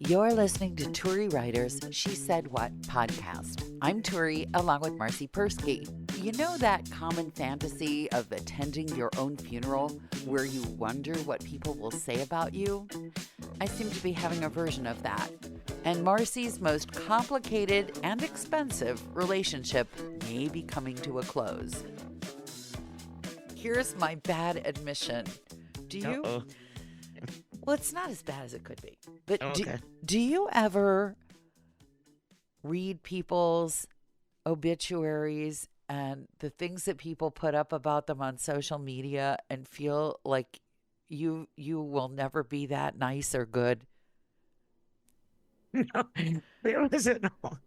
You're listening to Turi Ryder's She Said What podcast. I'm Turi, along with Marci Persky. You know that common fantasy of attending your own funeral where you wonder what people will say about you? I seem to be having a version of that. And Marci's most complicated and expensive relationship may be coming to a close. Here's my bad admission. Do you? Uh-oh. Well, it's not as bad as it could be. But Okay. do you ever read people's obituaries and the things that people put up about them on social media and feel like you will never be that nice or good? No, there wasn't. No.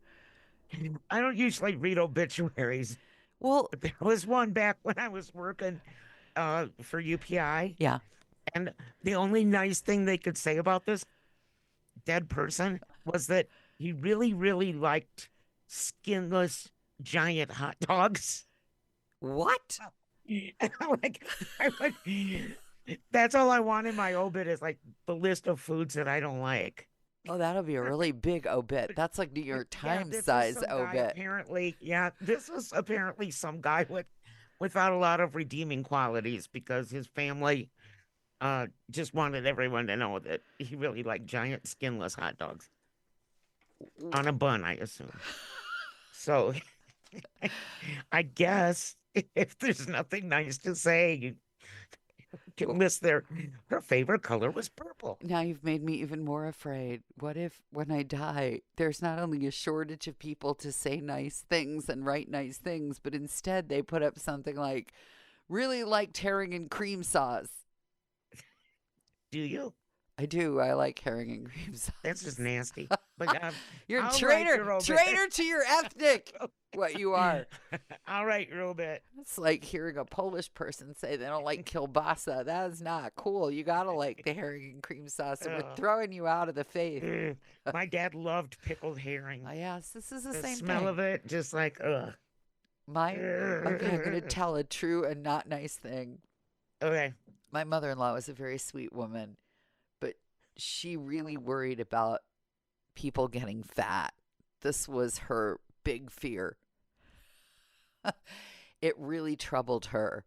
I don't usually read obituaries. Well, But there was one back when I was working for UPI, yeah. and the only nice thing they could say about this dead person was that he really, really liked skinless giant hot dogs. What? And I'm like, that's all I want in my obit is like the list of foods that I don't like. Oh, that'll be a really big obit. That's like New York Times this was size some guy obit. apparently, this was apparently some guy without a lot of redeeming qualities because his family just wanted everyone to know that he really liked giant skinless hot dogs on a bun, I assume. So I guess if there's nothing nice to say, you can list her favorite color was purple. Now you've made me even more afraid. What if when I die, there's not only a shortage of people to say nice things and write nice things, but instead they put up something like, really liked herring and cream sauce. Do you? I do. I like herring and cream sauce. That's just nasty. But You're a I'll write traitor. your obit. Traitor to your ethnic. What you are. I'll write your obit. It's like hearing a Polish person say they don't like kielbasa. That is not cool. You got to like the herring and cream sauce, or we're throwing you out of the faith. My dad loved pickled herring. Yes, this is the The same smell thing. of it, just like, ugh. Okay, I'm going to tell a true and not nice thing. Okay. My mother-in-law was a very sweet woman, but she really worried about people getting fat. This was her big fear. It really troubled her.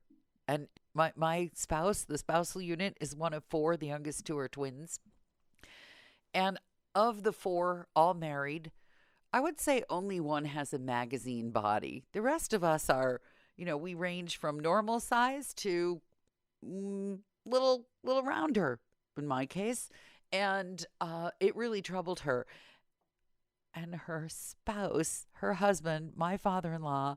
And my spouse, the spousal unit, is one of four. The youngest two are twins. And of the four, all married, I would say only one has a magazine body. The rest of us are, we range from normal size to little rounder in my case. And it really troubled her. And her spouse, her husband, my father-in-law,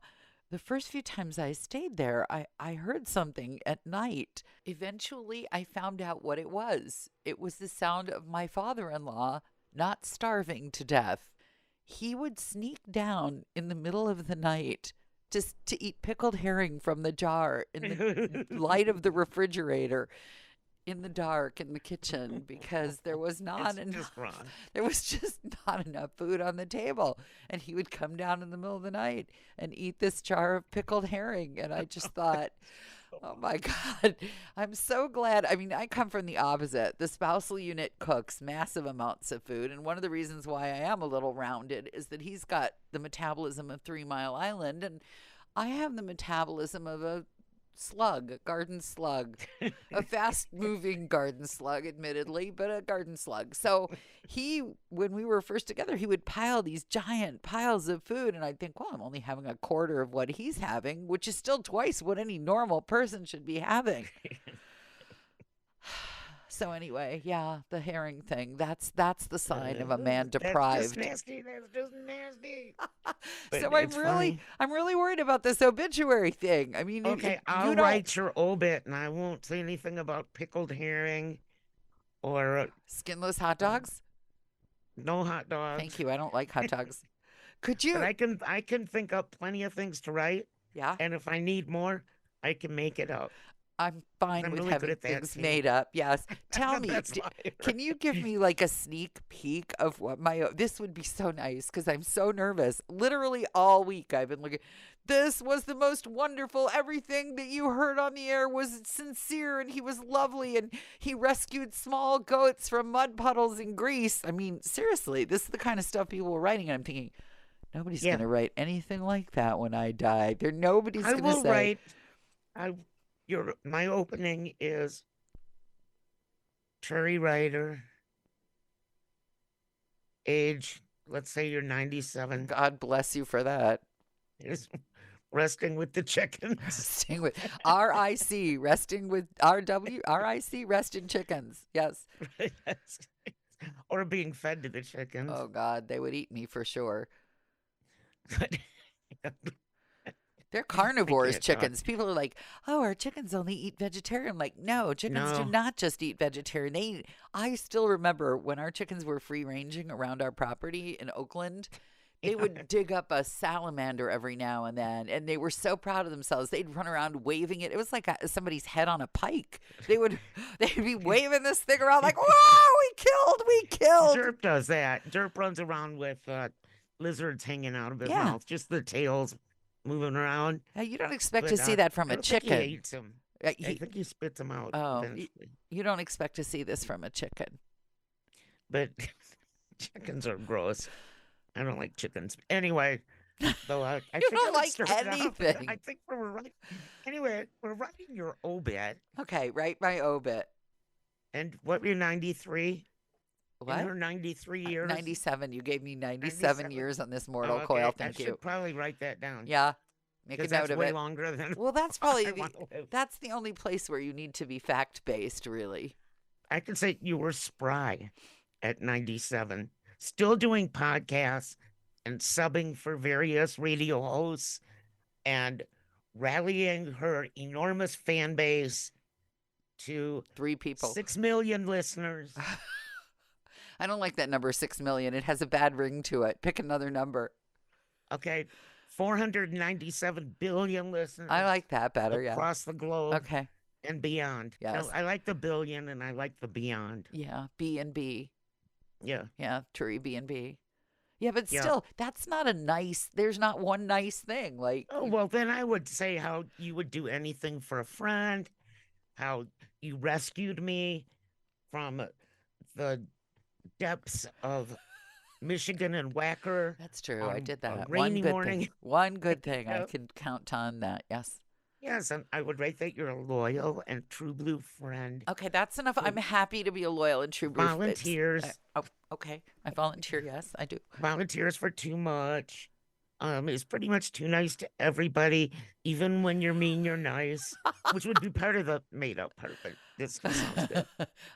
the first few times I stayed there, I heard something at night. Eventually, I found out what it was. It was the sound of my father-in-law not starving to death. He would sneak down in the middle of the night just to eat pickled herring from the jar in the light of the refrigerator in the dark in the kitchen because there was not enough. There was just not enough food on the table, and he would come down in the middle of the night and eat this jar of pickled herring. And I just thought, oh my God, I'm so glad. I mean, I come from the opposite. The spousal unit cooks massive amounts of food, and one of the reasons why I am a little rounded is that he's got the metabolism of 3 Mile Island, and I have the metabolism of a slug, a garden slug, a fast-moving garden slug, admittedly, but a garden slug. So when we were first together, he would pile these giant piles of food, and I'd think, well, I'm only having a quarter of what he's having, which is still twice what any normal person should be having. So anyway, yeah, the herring thing, that's the sign of a man deprived. That's just nasty. So I'm really worried about this obituary thing. I mean, okay, I'll write your obit, and I won't say anything about pickled herring or skinless hot dogs. No hot dogs. Thank you. I don't like hot dogs. Could you? But I can think up plenty of things to write. Yeah. And if I need more, I can make it up. I'm 'Cause fine I'm with really good having at that things too. made up. Yes. I'm Tell the me, best liar. can you give me like a sneak peek of what this would be so nice because I'm so nervous. Literally all week I've been looking. This was the most wonderful. Everything that you heard on the air was sincere and he was lovely and he rescued small goats from mud puddles in Greece. I mean, seriously, this is the kind of stuff people were writing. And I'm thinking, nobody's going Yeah, to write anything like that when I die. Nobody's I going to will say, write. I your my opening is Turi Ryder, age, let's say you're 97, God bless you for that. is resting with the chickens. Resting with RIC, resting with RW, RIC, resting chickens. Yes. Yes. Or being fed to the chickens. Oh, God, they would eat me for sure. They're I carnivores, can't talk. chickens. People are like, oh, our chickens only eat vegetarian. I'm like, no, chickens do No. not just eat vegetarian. I still remember when our chickens were free ranging around our property in Oakland. They would dig up a salamander every now and then, and they were so proud of themselves. They'd run around waving it. It was like somebody's head on a pike. They'd be waving this thing around like, "Wow, we killed!" Derp does that. Derp runs around with lizards hanging out of his Yeah, mouth, just the tails moving around. you don't expect to But see that from I a don't think he chicken. eats them. I He, think he spits them out oh, eventually. you don't expect to see this from a chicken. But chickens are gross. I don't like chickens. Anyway, though I You think I don't would like start it out. I anything. think we're right. Anyway, we're writing your obit. Okay, write my obit. And what were you, 93? In What? her 93 years? 97. You gave me 97 97? years on this Oh, mortal coil. okay. I Thank you. should probably write that down Yeah, make a because note that's of way it. longer than Well, that's probably I want to live. that's the only place where you need to be fact based, really. I could say you were spry at 97, still doing podcasts and subbing for various radio hosts and rallying her enormous fan base to 3 people. 6 million listeners. I don't like that number 6 million. It has a bad ring to it. Pick another number. Okay. 497 billion listeners I like that better. Yeah. across the globe Okay. and beyond. Yes. No, I like the billion and I like the beyond. Yeah. B and B. Yeah. Yeah. Turi B and B. Yeah, but Yeah. still, that's not a nice. There's not one nice thing. Like, Oh, well, then I would say how you would do anything for a friend, how you rescued me from the depths of Michigan and Wacker that's true. I on did a that. rainy One good morning. thing. One good thing. I Yeah. can count on that. Yes. Yes, and I would rate that you're a loyal and true blue friend. Okay, that's enough. Who I'm happy to be a loyal and true blue. volunteers, Oh, okay. I volunteer. Yes, I do. volunteers for too much. Is pretty much too nice to everybody. Even when you're mean, you're nice, which would be part of the made up part. But this just sounds good.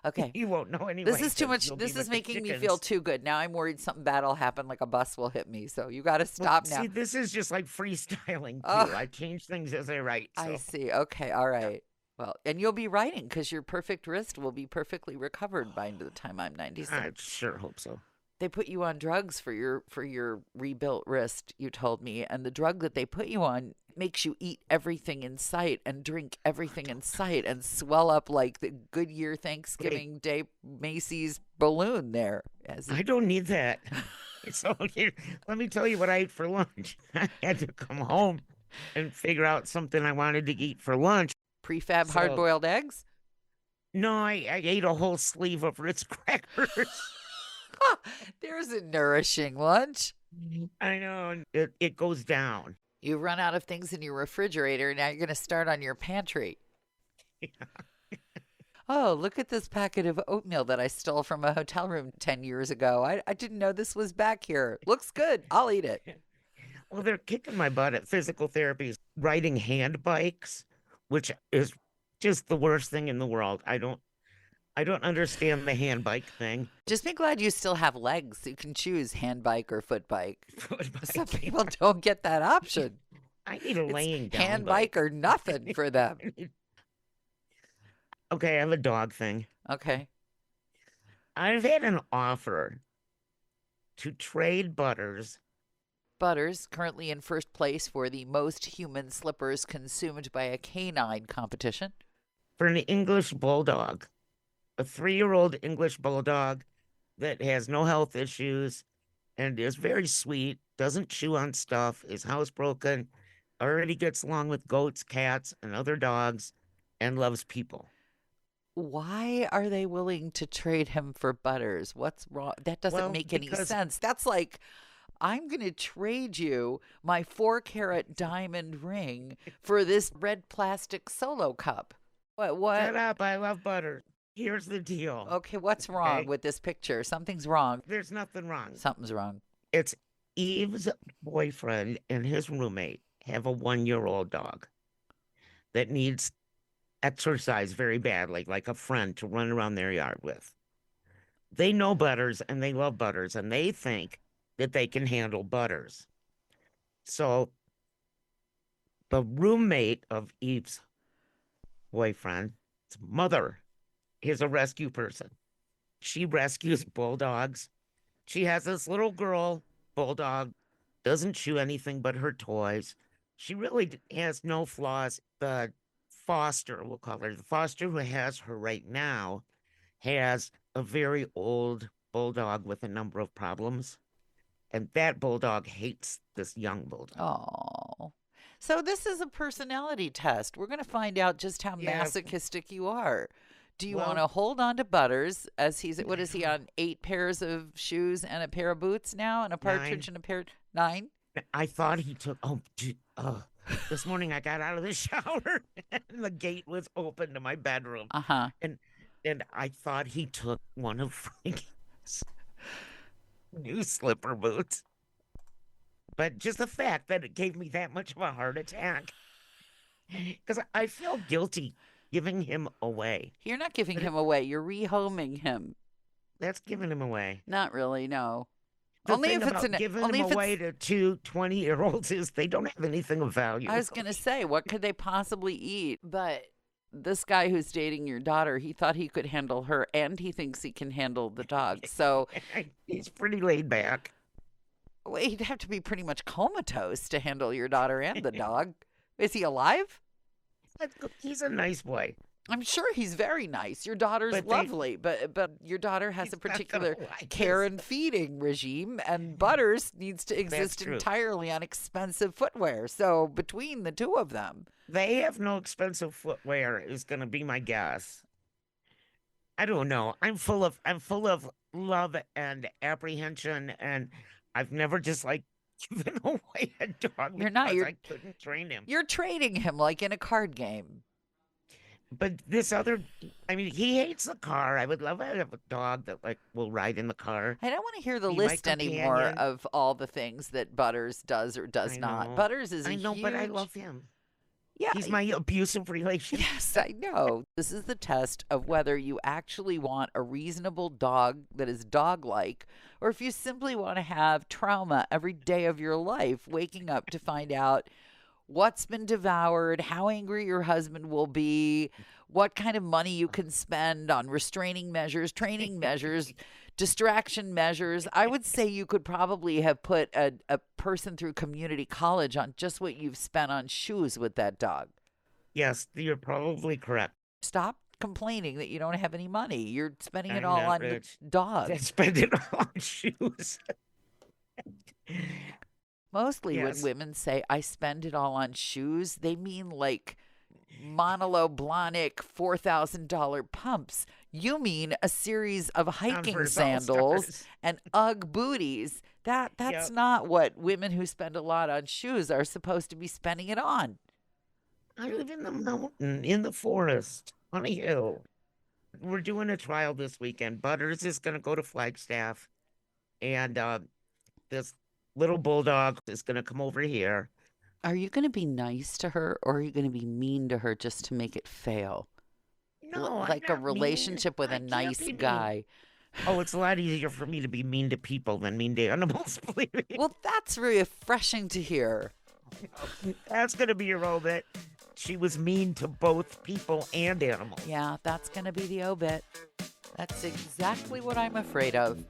Okay. You won't know anyway. This is too 'cause much. you'll be This is with the making me feel chickens. too good. Now I'm worried something bad will happen, like a bus will hit me. So you got to Well, stop now. see, this is just like freestyling too. Oh. I change things as I write. I So see. Okay. All right. Well, and you'll be writing because your perfect wrist will be perfectly recovered by the time I'm 97. I sure hope so. They put you on drugs for your rebuilt wrist, you told me, and the drug that they put you on makes you eat everything in sight and drink everything in sight and swell up like the Goodyear Thanksgiving Day Macy's balloon there. I don't need that. So let me tell you what I ate for lunch. I had to come home and figure out something I wanted to eat for lunch. Prefab So- hard-boiled eggs? No, I ate a whole sleeve of Ritz crackers. There's a nourishing lunch. I know, and it goes down. You run out of things in your refrigerator. Now you're going to start on your pantry. Oh, look at this packet of oatmeal that I stole from a hotel room 10 years ago. I didn't know this was back here. Looks good. I'll eat it. Well, they're kicking my butt at physical therapies, riding hand bikes, which is just the worst thing in the world. I don't understand the hand bike thing. Just be glad you still have legs. You can choose hand bike or foot bike. Foot Some bike. people don't get that option. I need a It's laying down hand bike or nothing for them. Okay, I have a dog thing. Okay. I've had an offer to trade Butters. Butters, currently in first place for the most human slippers consumed by a canine competition. for an English bulldog, a 3-year-old English bulldog that has no health issues and is very sweet, doesn't chew on stuff, is housebroken, already gets along with goats, cats, and other dogs, and loves people. Why are they willing to trade him for Butters? What's wrong? That doesn't Well, make any because, sense. That's like, I'm going to trade you my 4 carat diamond ring for this red plastic solo cup. What? shut up, I love butter. Here's the deal, Okay, what's wrong okay? with this picture? Something's wrong. There's nothing wrong. Something's wrong. It's Eve's boyfriend and his roommate have a 1-year-old dog that needs exercise very badly, like a friend to run around their yard with. They know Butters and they love Butters and they think that they can handle Butters. So the roommate of Eve's boyfriend's mother is a rescue person. She rescues bulldogs. She has this little girl bulldog, doesn't chew anything but her toys. She really has no flaws. The foster, we'll call her, the foster who has her right now has a very old bulldog with a number of problems. And that bulldog hates this young bulldog. Oh. So this is a personality test. We're going to find out just how Yeah. masochistic you are. Do you Well- want to hold on to Butters as what is he on 8 pairs of shoes and a pair of boots now and a partridge and a pair 9? I thought he took, this morning I got out of the shower and the gate was open to my bedroom. Uh-huh. And I thought he took one of Frankie's new slipper boots. But just the fact that it gave me that much of a heart attack, because I feel guilty giving him away. You're not giving him away. You're rehoming him. That's giving him away. Not really, no. The Only thing if it's about giving him away to two 20-year-olds is they don't have anything of value. I was going to say, what could they possibly eat? But this guy who's dating your daughter, he thought he could handle her, and he thinks he can handle the dog. So He's pretty laid back. well, he'd have to be pretty much comatose to handle your daughter and the dog. Is he alive? He's a nice boy. I'm sure he's very nice. Your daughter's But lovely, but your daughter has He's a not gonna particular like care this. and feeding regime, and Butters needs to exist true. entirely on expensive footwear. So between the two of them, They have no expensive footwear is going to be my guess. I don't know. I'm full of love and apprehension, and I've never just like given away a dog You're not, because you're- I couldn't train him. you're trading him like in a card game. But this other, I mean, he hates the car. I would love to have a dog that like will ride in the car. I don't want to hear the Be my list anymore companion. of all the things that Butters does or does I not. know. Butters is a I know, but I huge- love him. Yeah, He's my abusive relation. yes, I know. This is the test of whether you actually want a reasonable dog that is dog-like, or if you simply want to have trauma every day of your life, waking up to find out what's been devoured, how angry your husband will be, what kind of money you can spend on restraining measures, training measures, distraction measures. I would say you could probably have put a person through community college on just what you've spent on shoes with that dog. Yes, you're probably correct. Stop complaining that you don't have any money. You're spending it I'm all not on the rich. dog. I spend it all on shoes. Mostly when Yes. women say, I spend it all on shoes, they mean like monoblonic $4,000 pumps. You mean a series of hiking Converse sandals All-Stars. and Ugg booties. That's Yep. not what women who spend a lot on shoes are supposed to be spending it on. I live in the mountain, in the forest, on a hill. We're doing a trial this weekend. Butters is going to go to Flagstaff, and this little bulldog is going to come over here. Are you going to be nice to her, or are you going to be mean to her just to make it fail? No, I'm Like a not mean. relationship with I a can't nice be mean. guy. Oh, it's a lot easier for me to be mean to people than mean to animals, believe me. Well, that's refreshing to hear. That's going to be your obit. She was mean to both people and animals. Yeah, that's going to be the obit. That's exactly what I'm afraid of.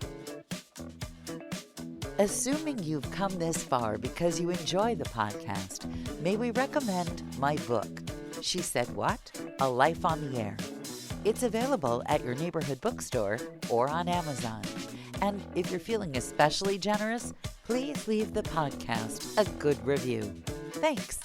Assuming you've come this far because you enjoy the podcast, may we recommend my book, She Said What? A Life on the Air. It's available at your neighborhood bookstore or on Amazon. And if you're feeling especially generous, please leave the podcast a good review. Thanks.